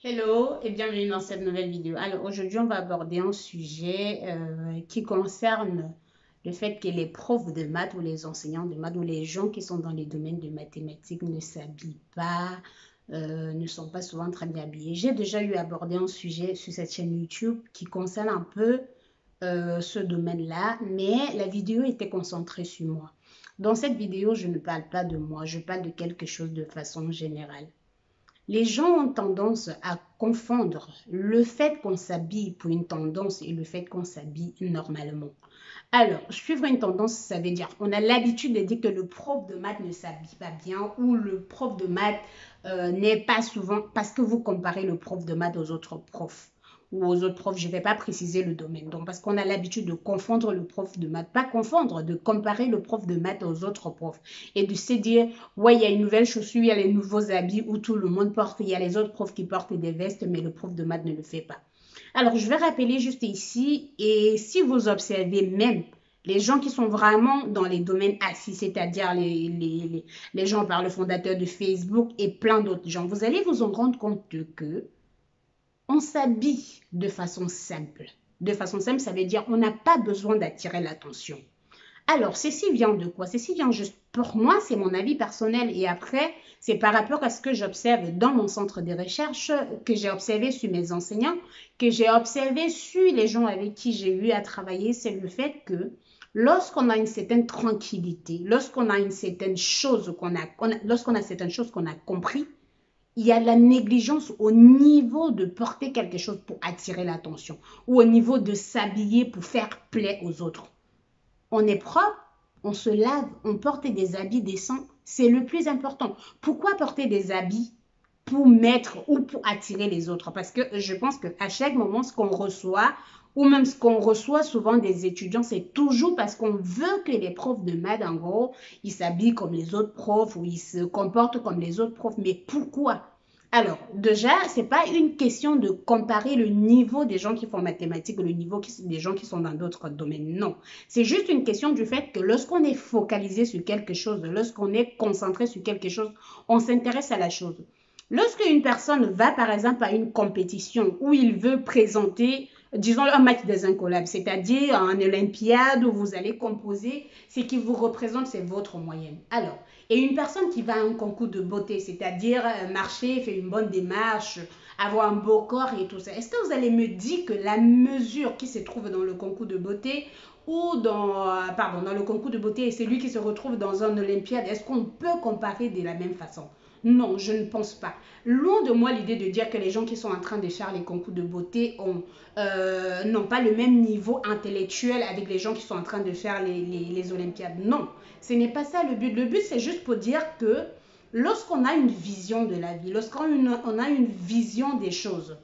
Hello et bienvenue dans cette nouvelle vidéo. Alors aujourd'hui, on va aborder un sujet qui concerne le fait que les profs de maths ou les enseignants de maths ou les gens qui sont dans les domaines de mathématiques ne s'habillent pas, ne sont pas souvent très bien habillés. J'ai déjà eu à aborder un sujet sur cette chaîne YouTube qui concerne un peu ce domaine-là, mais la vidéo était concentrée sur moi. Dans cette vidéo, je ne parle pas de moi, je parle de quelque chose de façon générale. Les gens ont tendance à confondre le fait qu'on s'habille pour une tendance et le fait qu'on s'habille normalement. Alors, suivre une tendance, ça veut dire on a l'habitude de dire que le prof de maths ne s'habille pas bien ou le prof de maths n'est pas souvent, parce que vous comparez le prof de maths aux autres profs ou aux autres profs, je ne vais pas préciser le domaine. Donc, parce qu'on a l'habitude de confondre le prof de maths, pas confondre, de comparer le prof de maths aux autres profs et de se dire, ouais, il y a une nouvelle chaussure, il y a les nouveaux habits où tout le monde porte, il y a les autres profs qui portent des vestes, mais le prof de maths ne le fait pas. Alors, je vais rappeler juste ici, et si vous observez même les gens qui sont vraiment dans les domaines assis, c'est-à-dire les gens par le fondateur de Facebook et plein d'autres gens, vous allez vous en rendre compte que on s'habille de façon simple. De façon simple, ça veut dire on n'a pas besoin d'attirer l'attention. Alors, ceci vient de quoi? Ceci vient juste, pour moi, c'est mon avis personnel. Et après, c'est par rapport à ce que j'observe dans mon centre de recherche, que j'ai observé sur mes enseignants, que j'ai observé sur les gens avec qui j'ai eu à travailler, c'est le fait que lorsqu'on a une certaine tranquillité, lorsqu'on a une certaine chose lorsqu'on a certaines choses qu'on a compris, il y a la négligence au niveau de porter quelque chose pour attirer l'attention ou au niveau de s'habiller pour faire plaisir aux autres. On est propre, on se lave, on porte des habits décents, c'est le plus important. Pourquoi porter des habits pour mettre ou pour attirer les autres? Parce que je pense qu'à chaque moment, ce qu'on reçoit, ou même ce qu'on reçoit souvent des étudiants, c'est toujours parce qu'on veut que les profs de maths, en gros, ils s'habillent comme les autres profs ou ils se comportent comme les autres profs. Mais pourquoi? Alors, déjà, ce n'est pas une question de comparer le niveau des gens qui font mathématiques ou le niveau des gens qui sont dans d'autres domaines. Non. C'est juste une question du fait que lorsqu'on est focalisé sur quelque chose, lorsqu'on est concentré sur quelque chose, on s'intéresse à la chose. Lorsque une personne va, par exemple, à une compétition où il veut présenter, disons, un match des incollables, c'est-à-dire en olympiade où vous allez composer, ce qui vous représente, c'est votre moyenne. Alors, et une personne qui va à un concours de beauté, c'est-à-dire marcher, faire une bonne démarche, avoir un beau corps et tout ça, est-ce que vous allez me dire que la mesure qui se trouve dans le concours de beauté ou dans le concours de beauté et celui qui se retrouve dans un olympiade, est-ce qu'on peut comparer de la même façon? Non, je ne pense pas. Loin de moi l'idée de dire que les gens qui sont en train de faire les concours de beauté n'ont pas le même niveau intellectuel avec les gens qui sont en train de faire les Olympiades. Non, ce n'est pas ça le but. Le but, c'est juste pour dire que lorsqu'on a une vision de la vie, lorsqu'on a une vision des choses,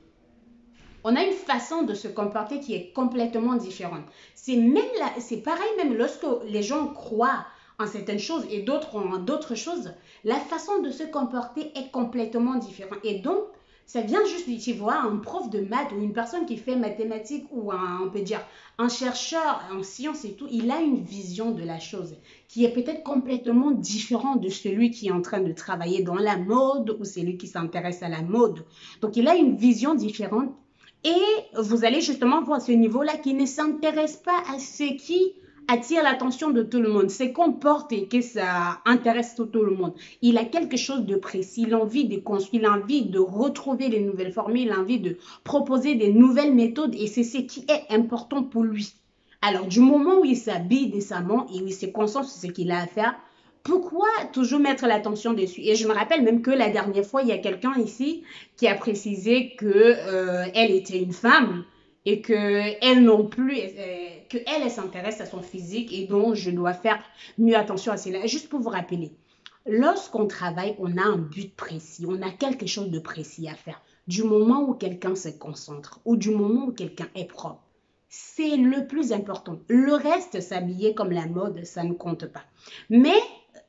on a une façon de se comporter qui est complètement différente. C'est pareil même lorsque les gens croient en certaines choses et d'autres en d'autres choses, la façon de se comporter est complètement différente. Et donc, ça vient juste, tu vois, un prof de maths ou une personne qui fait mathématiques ou on peut dire un chercheur en sciences et tout, il a une vision de la chose qui est peut-être complètement différente de celui qui est en train de travailler dans la mode ou celui qui s'intéresse à la mode. Donc, il a une vision différente et vous allez justement voir ce niveau-là qui ne s'intéresse pas à ce qui attire l'attention de tout le monde. C'est qu'on porte et que ça intéresse tout le monde. Il a quelque chose de précis, il a envie de construire, il a envie de retrouver des nouvelles formules, il a envie de proposer des nouvelles méthodes et c'est ce qui est important pour lui. Alors, du moment où il s'habille décemment et où il se concentre sur ce qu'il a à faire, pourquoi toujours mettre l'attention dessus? Et je me rappelle même que la dernière fois, il y a quelqu'un ici qui a précisé que elle était une femme et que elle non plus, que elle s'intéresse à son physique et donc je dois faire mieux attention à cela. Juste pour vous rappeler, lorsqu'on travaille, on a un but précis, on a quelque chose de précis à faire. Du moment où quelqu'un se concentre ou du moment où quelqu'un est propre, c'est le plus important. Le reste, s'habiller comme la mode, ça ne compte pas. Mais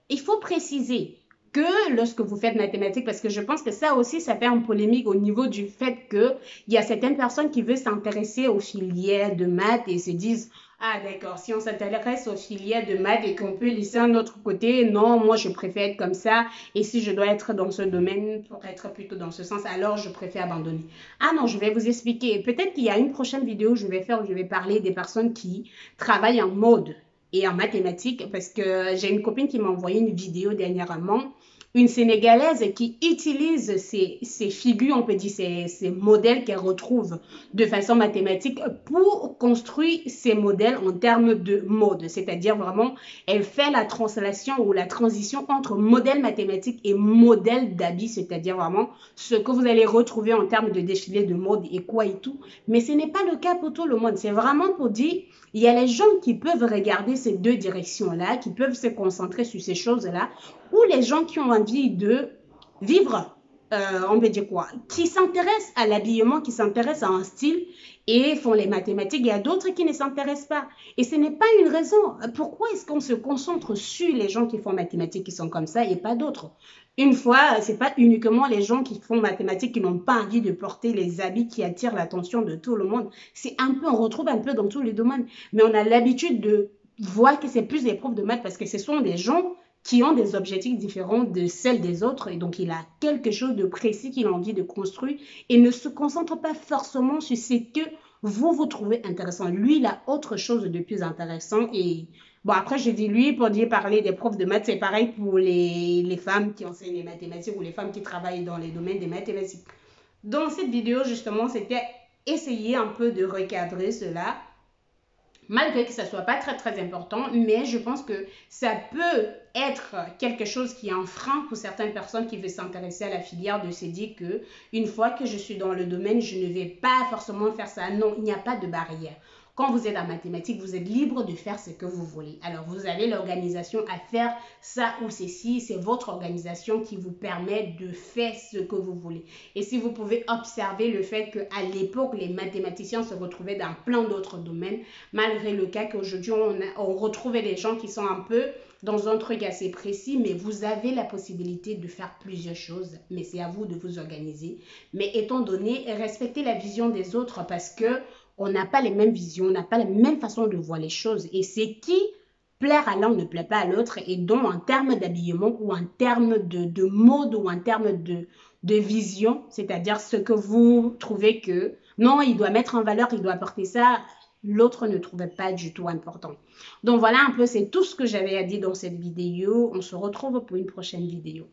il faut préciser que lorsque vous faites mathématiques, parce que je pense que ça aussi, ça fait une polémique au niveau du fait qu'il y a certaines personnes qui veulent s'intéresser aux filières de maths et se disent, Ah, d'accord. Si on s'intéresse aux filières de maths et qu'on peut laisser un autre côté, non, moi je préfère être comme ça. Et si je dois être dans ce domaine pour être plutôt dans ce sens, alors je préfère abandonner. Ah non, je vais vous expliquer. Peut-être qu'il y a une prochaine vidéo que je vais faire où je vais parler des personnes qui travaillent en mode et en mathématiques parce que j'ai une copine qui m'a envoyé une vidéo dernièrement, une Sénégalaise qui utilise ces figures, on peut dire ces modèles qu'elle retrouve de façon mathématique pour construire ces modèles en termes de mode. C'est-à-dire vraiment, elle fait la translation ou la transition entre modèle mathématique et modèle d'habit, c'est-à-dire vraiment ce que vous allez retrouver en termes de défilé de mode et quoi et tout. Mais ce n'est pas le cas pour tout le monde. C'est vraiment pour dire, il y a les gens qui peuvent regarder ces deux directions-là, qui peuvent se concentrer sur ces choses-là, ou les gens qui ont envie de vivre on peut dire quoi, qui s'intéressent à l'habillement, qui s'intéressent à un style et font les mathématiques. Il y a d'autres qui ne s'intéressent pas. Et ce n'est pas une raison. Pourquoi est-ce qu'on se concentre sur les gens qui font mathématiques qui sont comme ça et pas d'autres? Une fois, ce n'est pas uniquement les gens qui font mathématiques qui n'ont pas envie de porter les habits qui attirent l'attention de tout le monde. C'est un peu, on retrouve un peu dans tous les domaines. Mais on a l'habitude de voir que c'est plus des profs de maths parce que ce sont des gens qui ont des objectifs différents de celles des autres et donc il a quelque chose de précis qu'il a envie de construire et ne se concentre pas forcément sur ce que vous trouvez intéressant. Lui, il a autre chose de plus intéressant et bon, après, je dis lui pour dire parler des profs de maths, c'est pareil pour les femmes qui enseignent les mathématiques ou les femmes qui travaillent dans les domaines des mathématiques. Dans cette vidéo, justement, c'était essayer un peu de recadrer cela malgré que ça soit pas très important, mais je pense que ça peut être quelque chose qui est un frein pour certaines personnes qui veulent s'intéresser à la filière de se dire que une fois que je suis dans le domaine, je ne vais pas forcément faire ça. Non, il n'y a pas de barrière. Quand vous êtes en mathématiques, vous êtes libre de faire ce que vous voulez. Alors, vous avez l'organisation à faire ça ou ceci. C'est votre organisation qui vous permet de faire ce que vous voulez. Et si vous pouvez observer le fait qu'à l'époque, les mathématiciens se retrouvaient dans plein d'autres domaines, malgré le cas qu'aujourd'hui, on retrouvait des gens qui sont un peu dans un truc assez précis, mais vous avez la possibilité de faire plusieurs choses, mais c'est à vous de vous organiser. Mais étant donné, respectez la vision des autres parce que on n'a pas les mêmes visions, on n'a pas la même façon de voir les choses. Et c'est qui plaire à l'un ne plaît pas à l'autre. Et donc, en termes d'habillement ou en termes de mode ou en termes de vision, c'est-à-dire ce que vous trouvez que non, il doit mettre en valeur, il doit porter ça, l'autre ne trouvait pas du tout important. Donc voilà un peu, c'est tout ce que j'avais à dire dans cette vidéo. On se retrouve pour une prochaine vidéo.